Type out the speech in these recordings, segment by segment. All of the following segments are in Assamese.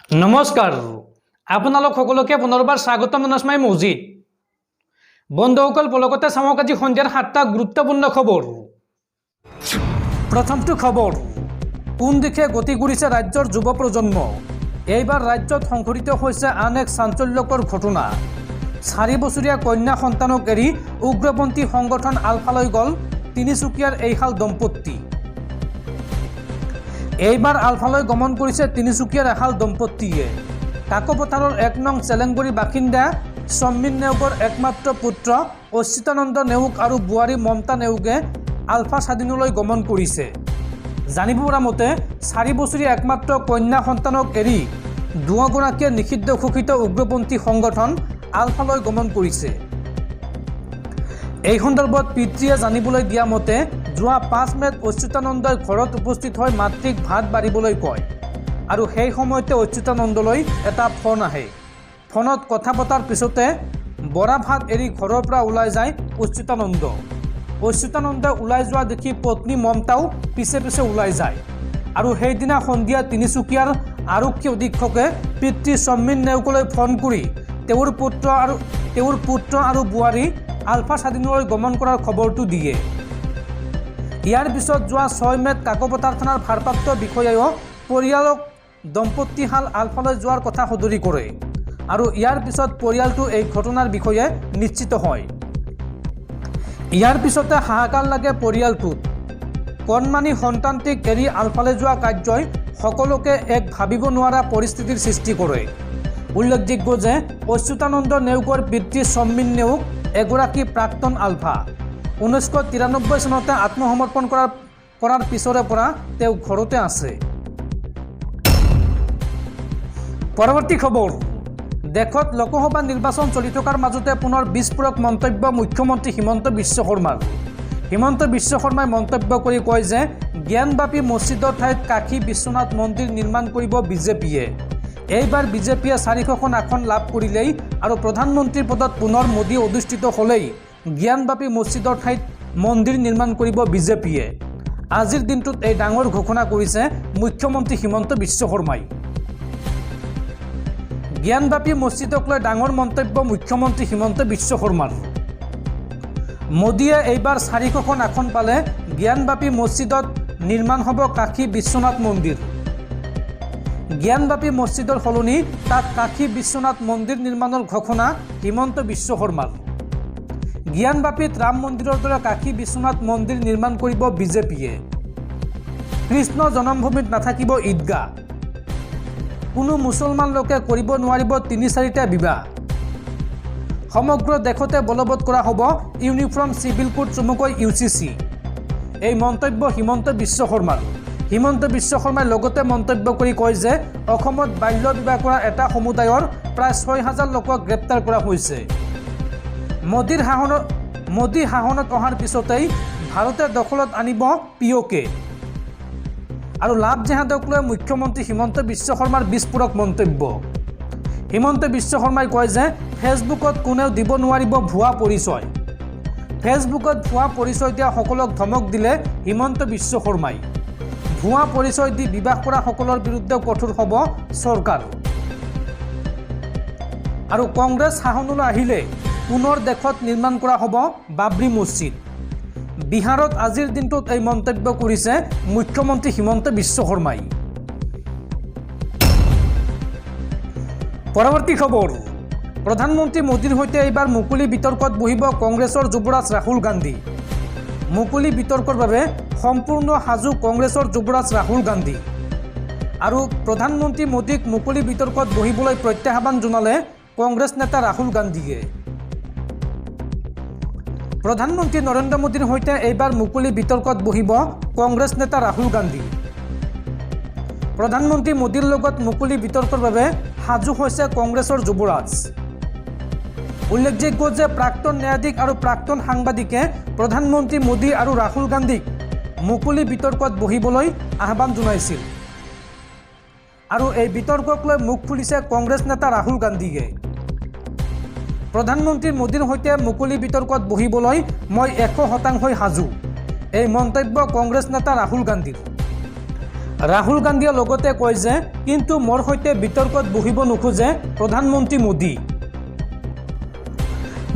নমস্কাৰ আপোনালোক সকলোকে পুনৰবাৰ স্বাগতম জনাইছো মই মৌজিদ বন্ধুসকল পলকতে চাওক আজি সন্ধিয়াৰ 7টা গুৰুত্বপূৰ্ণ খবৰ প্ৰথমটো খবৰ কোন দিশে গতি কৰিছে ৰাজ্যৰ যুৱ প্ৰজন্ম এইবাৰ ৰাজ্যত সংঘটিত হৈছে আন এক চাঞ্চল্যকৰ ঘটনা 4 বছৰীয়া কন্যা সন্তানক এৰি উগ্ৰপন্থী সংগঠন আলফালৈ গল তিনিচুকীয়াৰ এইহাল দম্পতি এইবাৰ আলফালৈ গমন কৰিছে তিনিচুকীয়াৰ এহাল দম্পতিয়ে কাকপথাৰৰ 1 নং চেলেংগুৰি বাসিন্দা সম্মিন নেওগৰ একমাত্ৰ পুত্ৰ অচ্যুতানন্দ নেওগ আৰু বুৱাৰী মমতা নেওগে আলফা স্বাধীনলৈ গমন কৰিছে জানিব পৰা মতে 4 বছৰীয়া একমাত্ৰ কন্যা সন্তানক এৰি দুগৰাকীয়ে নিষিদ্ধ ঘোষিত উগ্ৰপন্থী সংগঠন আলফালৈ গমন কৰিছে এই সন্দৰ্ভত পিতৃয়ে জানিবলৈ দিয়া মতে যোৱা 5 মেত অচ্যুতানন্দই ঘৰত উপস্থিত হৈ মাতৃক ভাত বাঢ়িবলৈ কয় আৰু সেই সময়তে অচ্যুতানন্দলৈ এটা ফোন আহে ফোনত কথা পতাৰ পিছতে বৰা ভাত এৰি ঘৰৰ পৰা ওলাই যায় অচ্যুতানন্দ ওলাই যোৱা দেখি পত্নী মমতাও পিছে পিছে ওলাই যায় আৰু সেইদিনা সন্ধিয়া তিনিচুকীয়াৰ আৰক্ষী অধীক্ষকে পিতৃ সম্মিন নেওগলৈ ফোন কৰি তেওঁৰ পুত্ৰ আৰু বুৱাৰী আলফা স্বাধীনলৈ গমন কৰাৰ খবৰটো দিয়ে ইয়াৰ পিছত যোৱা 6 মেত কাকপথাৰ থানাৰ ভাৰপ্ৰাপ্ত বিষয়াও পৰিয়ালক দম্পতিহাল আলফালৈ যোৱাৰ কথা সদৰি কৰে আৰু ইয়াৰ পিছত পৰিয়ালটো এই ঘটনাৰ বিষয়ে নিশ্চিত হয় ইয়াৰ পিছতে হাহাকাৰ লাগে পৰিয়ালটোত কণমানি সন্তানটিক এৰি আলফালৈ যোৱা কাৰ্যই সকলোকে এক ভাবিব নোৱাৰা পৰিস্থিতিৰ সৃষ্টি কৰে উল্লেখযোগ্য যে অচ্যুতানন্দ নেওগৰ পিতৃ সম্মিন নেওগ এগৰাকী প্ৰাক্তন আলফা 1993 চনতে আত্মসমৰ্পণ কৰাৰ পিছৰে পৰা তেওঁ ঘৰতে আছে পৰৱৰ্তী খবৰ দেশত লোকসভা নিৰ্বাচন চলি থকাৰ মাজতে পুনৰ বিস্ফোৰক মন্তব্য মুখ্যমন্ত্ৰী হিমন্ত বিশ্ব শৰ্মাই মন্তব্য কৰি কয় যে জ্ঞানবাপী মছজিদৰ ঠাইত কাশী বিশ্বনাথ মন্দিৰ নিৰ্মাণ কৰিব বিজেপিয়ে এইবাৰ বিজেপিয়ে 400খন আসন লাভ কৰিলেই আৰু প্ৰধানমন্ত্ৰীৰ পদত পুনৰ মোদী অধিষ্ঠিত হ'লেই জ্ঞানবাপী মছজিদৰ ঠাইত মন্দিৰ নিৰ্মাণ কৰিব বিজেপিয়ে আজিৰ দিনটোত এই ডাঙৰ ঘোষণা কৰিছে মুখ্যমন্ত্ৰী হিমন্ত বিশ্ব শৰ্মাই জ্ঞানবাপী মছজিদক লৈ ডাঙৰ মন্তব্য মুখ্যমন্ত্ৰী হিমন্ত বিশ্ব শৰ্মাৰ মোদীয়ে এইবাৰ 400খন আসন পালে জ্ঞানবাপী মছজিদত নিৰ্মাণ হ'ব কাশী বিশ্বনাথ মন্দিৰ জ্ঞানবাপী মছজিদৰ সলনি তাত কাশী বিশ্বনাথ মন্দিৰ নিৰ্মাণৰ ঘোষণা হিমন্ত বিশ্ব শৰ্মাৰ জ্ঞানবাপীত ৰাম মন্দিৰৰ দৰে কাশী বিশ্বনাথ মন্দিৰ নিৰ্মাণ কৰিব বিজেপিয়ে কৃষ্ণ জন্মভূমিত নাথাকিব ঈদগাহ কোনো মুছলমান লোকে কৰিব নোৱাৰিব 3-4টা বিবাহ সমগ্ৰ দেশতে বলবৎ কৰা হ'ব ইউনিফৰ্ম চিভিল কোড চমুকৈ UCC এই মন্তব্য হিমন্ত বিশ্ব শৰ্মাই লগতে মন্তব্য কৰি কয় যে অসমত বাল্য বিবাহ কৰা এটা সমুদায়ৰ প্ৰায় 6000 লোকক গ্ৰেপ্তাৰ কৰা হৈছে মোদী শাসনত অহাৰ পিছতেই ভাৰতে দখলত আনিব POK আৰু লাভ জেহাদক লৈ মুখ্যমন্ত্ৰী হিমন্ত বিশ্ব শৰ্মাৰ বিস্ফোৰক মন্তব্য হিমন্ত বিশ্ব শৰ্মাই কয় যে ফেচবুকত কোনেও দিব নোৱাৰিব ভুৱা পৰিচয় ফেচবুকত ভুৱা পৰিচয় দিয়া সকলক ধমক দিলে হিমন্ত বিশ্ব শৰ্মাই ভুৱা পৰিচয় দি বিবাহ কৰা সকলৰ বিৰুদ্ধে কঠোৰ হ'ব চৰকাৰ আৰু কংগ্ৰেছ শাসনলৈ আহিলে পুনৰ দেশত নিৰ্মাণ কৰা হ'ব বাবৰি মছজিদ বিহাৰত আজিৰ দিনটোত এই মন্তব্য কৰিছে মুখ্যমন্ত্ৰী হিমন্ত বিশ্ব শৰ্মাই পৰৱৰ্তী খবৰ প্ৰধানমন্ত্ৰী মোদীৰ সৈতে এইবাৰ মুকলি বিতৰ্কত বহিব কংগ্ৰেছৰ যুৱৰাজ ৰাহুল গান্ধী মুকলি বিতৰ্কৰ বাবে সম্পূৰ্ণ সাজু কংগ্ৰেছৰ যুৱৰাজ ৰাহুল গান্ধী আৰু প্ৰধানমন্ত্ৰী মোদীক মুকলি বিতৰ্কত বহিবলৈ প্ৰত্যাহ্বান জনালে কংগ্ৰেছ নেতা ৰাহুল গান্ধীয়ে প্ৰধানমন্ত্ৰী নৰেন্দ্ৰ মোদীৰ সৈতে এইবাৰ মুকলি বিতৰ্কত বহিব কংগ্ৰেছ নেতা ৰাহুল গান্ধী প্ৰধানমন্ত্ৰী মোদীৰ লগত মুকলি বিতৰ্কৰ বাবে সাজু হৈছে কংগ্ৰেছৰ যুৱৰাজ উল্লেখযোগ্য যে প্ৰাক্তন ন্যায়াধীশ আৰু প্ৰাক্তন সাংবাদিকে প্ৰধানমন্ত্ৰী মোদী আৰু ৰাহুল গান্ধীক মুকলি বিতৰ্কত বহিবলৈ আহ্বান জনাইছিল আৰু এই বিতৰ্কক লৈ মুখ খুলিছে কংগ্ৰেছ নেতা ৰাহুল গান্ধীয়ে প্ৰধানমন্ত্ৰী মোদীৰ সৈতে মুকলি বিতৰ্কত বহিবলৈ মই 100% সাজু এই মন্তব্য কংগ্ৰেছ নেতা ৰাহুল গান্ধীৰ ৰাহুল গান্ধীয়ে লগতে কয় যে কিন্তু মোৰ সৈতে বিতৰ্কত বহিব নোখোজে প্ৰধানমন্ত্ৰী মোদী।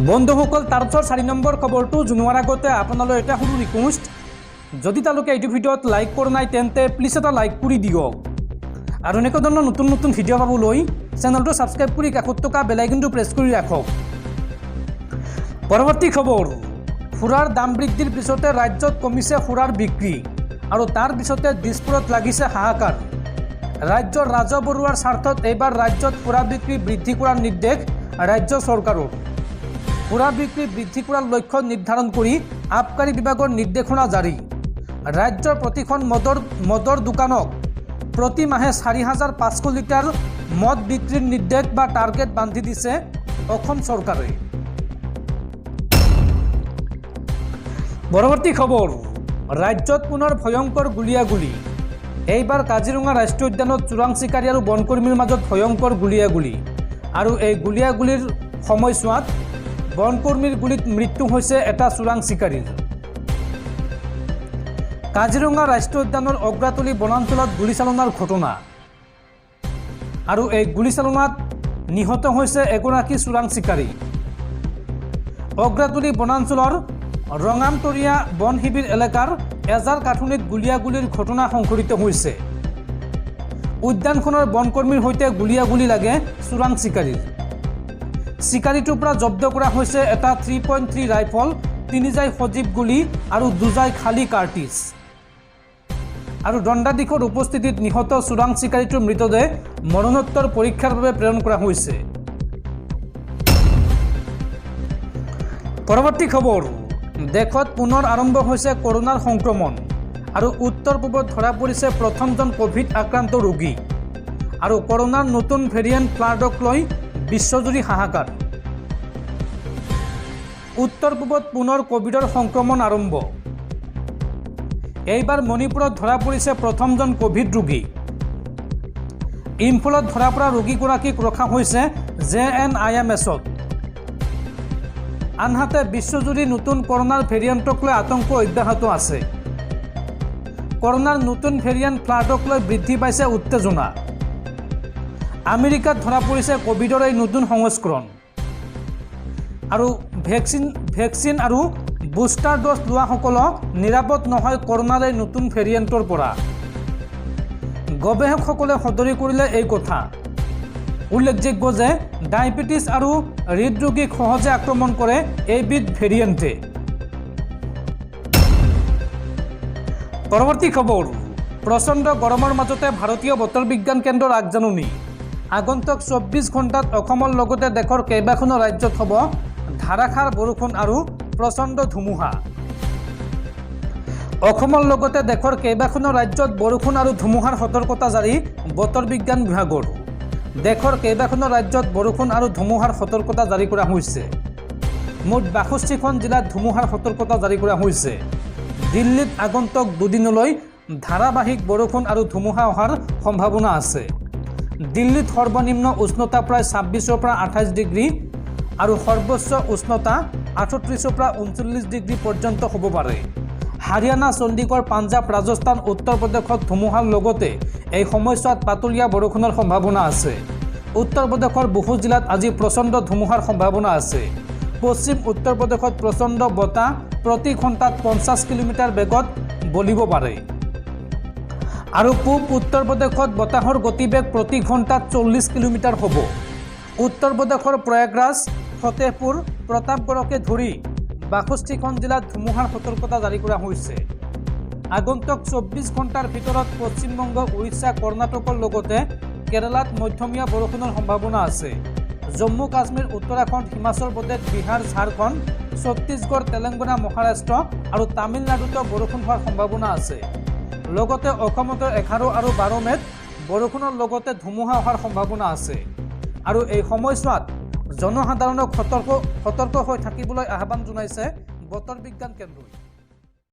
বন্ধুসকল, তাৰপিছত 4 নম্বৰ খবৰটো জনোৱাৰ আগতে আপোনালৈ এটা সৰু ৰিকুৱেষ্ট, যদি তেওঁলোকে এইটো ভিডিঅ'ত লাইক কৰা নাই তেন্তে প্লিজ এটা লাইক কৰি দিয়ক আৰু এনেকুৱা ধৰণৰ নতুন নতুন ভিডিঅ' পাবলৈ চেনেলটো ছাবস্ক্ৰাইব কৰি কাষত থকা বেল আইকনটো প্ৰেছ কৰি ৰাখক। পৰৱৰ্তী খবৰ, সুৰাৰ দাম বৃদ্ধিৰ পিছতে ৰাজ্যত কমিছে সুৰাৰ বিক্ৰী আৰু তাৰ পিছতে দিছপুৰত লাগিছে হাহাকাৰ। ৰাজ্যৰ ৰাজহ বঢ়োৱাৰ স্বাৰ্থত এইবাৰ ৰাজ্যত সুৰা বিক্ৰী বৃদ্ধি কৰাৰ নিৰ্দেশ ৰাজ্য চৰকাৰৰ। সুৰা বিক্ৰী বৃদ্ধি কৰাৰ লক্ষ্য নিৰ্ধাৰণ কৰি আবকাৰী বিভাগৰ নিৰ্দেশনা জাৰি। ৰাজ্যৰ প্ৰতিখন মদৰ দোকানক প্ৰতি মাহে 4,500 লিটাৰ মদ বিক্ৰীৰ নিৰ্দেশ বা টাৰ্গেট বান্ধি দিছে অসম চৰকাৰে। পৰৱৰ্তী খবৰ, ৰাজ্যত পুনৰ ভয়ংকৰ গুলিয়াগুলি। এইবাৰ কাজিৰঙা ৰাষ্ট্ৰীয় উদ্যানত চোৰাং চিকাৰী আৰু বনকৰ্মীৰ মাজত ভয়ংকৰ গুলিয়াগুলি আৰু এই গুলিয়াগুলিৰ সময়ছোৱাত বনকৰ্মীৰ গুলীত মৃত্যু হৈছে এটা চোৰাং চিকাৰীৰ। কাজিৰঙা ৰাষ্ট্ৰীয় উদ্যানৰ অগ্ৰাতলী বনাঞ্চলত গুলীচালনাৰ ঘটনা আৰু এই গুলীচালনাত নিহত হৈছে এগৰাকী চোৰাং চিকাৰী। অগ্ৰাতলী বনাঞ্চলৰ ৰঙামতৰীয়া বন শিবিৰ এলেকাৰ এজাৰ কাঠনিত গুলিয়াগুলিৰ ঘটনা সংঘটিত হৈছে। উদ্যানখনৰ বনকৰ্মীৰ সৈতে গুলিয়াগুলি লাগে চোৰাং চিকাৰীৰ। চিকাৰীটোৰ পৰা জব্দ কৰা হৈছে এটা 3.3 ৰাইফল, 3 জাই সজীৱ গুলী আৰু 2 জাই খালী কাৰ্টিজ। আৰু দণ্ডাধীশৰ উপস্থিতিত নিহত চোৰাং চিকাৰীটোৰ মৃতদেহ মৰণোত্তৰ পৰীক্ষাৰ বাবে প্ৰেৰণ কৰা হৈছে। পৰৱৰ্তী খবৰ, দেশত পুনৰ আৰম্ভ হৈছে কৰোনাৰ সংক্ৰমণ আৰু উত্তৰ পূবত ধৰা পৰিছে প্ৰথমজন কোভিড আক্ৰান্ত ৰোগী আৰু কৰোনাৰ নতুন ভেৰিয়েণ্ট ফ্লাডক লৈ বিশ্বজুৰি হাহাকাৰ। উত্তৰ পূবত পুনৰ কোভিডৰ সংক্ৰমণ আৰম্ভ। এইবাৰ মণিপুৰত ধৰা পৰিছে প্ৰথমজন কোভিড ৰোগী। ইম্ফলত ধৰা পৰা ৰোগীগৰাকীক ৰখা হৈছে JNIMSত। আনহাতে বিশ্বজুৰি নতুন কৰোনাৰ ভেৰিয়েণ্টক লৈ আতংক অব্যাহত আছে। কৰোনাৰ নতুন ভেৰিয়েণ্ট ফ্লাডক লৈ বৃদ্ধি পাইছে উত্তেজনা। আমেৰিকাত ধৰা পৰিছে কোভিডৰ এই নতুন সংস্কৰণ আৰু ভেকচিন আৰু বুষ্টাৰ ড'জ লোৱাসকলক নিৰাপদ নহয় কৰোনাৰ এই নতুন ভেৰিয়েণ্টৰ পৰা। গৱেষকসকলে সদৰি কৰিলে এই কথা। উল্লেখযোগ্য যে ডায়েবেটিছ আৰু হৃদৰোগীক সহজে আক্ৰমণ কৰে এইবিধ ভেৰিয়েণ্টে। পৰৱৰ্তী খবৰ, প্ৰচণ্ড গৰমৰ মাজতে ভাৰতীয় বতৰ বিজ্ঞান কেন্দ্ৰৰ আগজাননী। আগন্তুক 24 ঘণ্টাত অসমৰ লগতে দেশৰ কেইবাখনো ৰাজ্যত হ'ব ধাৰাসাৰ বৰষুণ আৰু প্ৰচণ্ড ধুমুহা। অসমৰ লগতে দেশৰ কেইবাখনো ৰাজ্যত বৰষুণ আৰু ধুমুহাৰ সতৰ্কতা জাৰি বতৰ বিজ্ঞান বিভাগৰ। দেশৰ কেইবাখনো ৰাজ্যত বৰষুণ আৰু ধুমুহাৰ সতৰ্কতা জাৰি কৰা হৈছে। মুঠ 62খন জিলাত ধুমুহাৰ সতৰ্কতা জাৰি কৰা হৈছে। দিল্লীত আগন্তুক 2 দিনলৈ ধাৰাবাহিক বৰষুণ আৰু ধুমুহা অহাৰ সম্ভাৱনা আছে। দিল্লীত সৰ্বনিম্ন উষ্ণতা প্ৰায় 26ৰ পৰা 28 ডিগ্ৰী আৰু সৰ্বোচ্চ উষ্ণতা 38ৰ পৰা 39 ডিগ্ৰী পৰ্যন্ত হ'ব পাৰে। হাৰিয়ানা, চণ্ডীগড়, পাঞ্জাৱ, ৰাজস্থান, উত্তৰ প্ৰদেশত ধুমুহাৰ লগতে এই সময়ছোৱাত পাতলীয়া বৰষুণৰ সম্ভাৱনা আছে। উত্তৰ প্ৰদেশৰ বহু জিলাত আজি প্ৰচণ্ড ধুমুহাৰ সম্ভাৱনা আছে। পশ্চিম উত্তৰ প্ৰদেশত প্ৰচণ্ড বতাহ প্ৰতি ঘণ্টাত 50 কিলোমিটাৰ বেগত বলিব পাৰে আৰু পূব উত্তৰ প্ৰদেশত বতাহৰ গতিবেগ প্ৰতি ঘণ্টাত 40 কিলোমিটাৰ হ'ব। উত্তৰ প্ৰদেশৰ প্ৰয়াগৰাজ, ফতেহপুৰ, প্ৰতাপগড়কে ধৰি 62খন জিলাত ধুমুহাৰ সতৰ্কতা জাৰি কৰা হৈছে। আগন্তুক 24 ঘণ্টাৰ ভিতৰত পশ্চিমবংগ, উৰিষ্যা, কৰ্ণাটকৰ লগতে কেৰালাত মধ্যমীয়া বৰষুণৰ সম্ভাৱনা আছে। জম্মু কাশ্মীৰ, উত্তৰাখণ্ড, হিমাচল প্ৰদেশ, বিহাৰ, ঝাৰখণ্ড, ছত্তীশগড়, তেলেংগানা, মহাৰাষ্ট্ৰ আৰু তামিলনাডুতো বৰষুণ হোৱাৰ সম্ভাৱনা আছে। লগতে অসমতো 11 আৰু 12 মেত বৰষুণৰ লগতে ধুমুহা অহাৰ সম্ভাৱনা আছে আৰু এই সময়ছোৱাত জনসাধাৰণক সতৰ্ক হৈ থাকিবলৈ আহ্বান জনাইছে বতৰ বিজ্ঞান কেন্দ্ৰই।